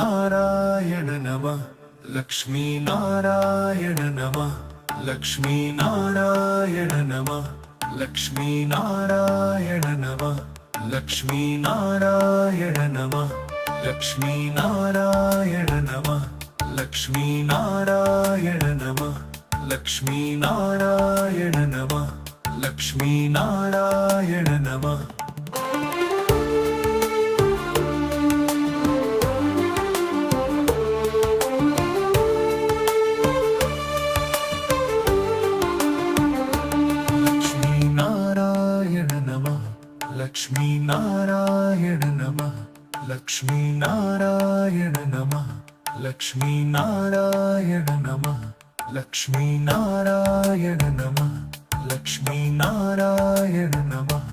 నారాయణ నమః లక్ష్మీ నారాయణ నమః లక్ష్మీ నారాయణ నమః లక్ష్మీ నారాయణ నమః లక్ష్మీ నారాయణ నమః లక్ష్మీ నారాయణ నమః లక్ష్మీ నారాయణ నమః లక్ష్మీ నారాయణ నమః లక్ష్మీ నారాయణ నమః లక్ష్మీ నారాయణ నమః లక్ష్మీ నారాయణ నమః లక్ష్మీ నారాయణ నమః లక్ష్మీ నారాయణ నమః లక్ష్మీ నారాయణ నమః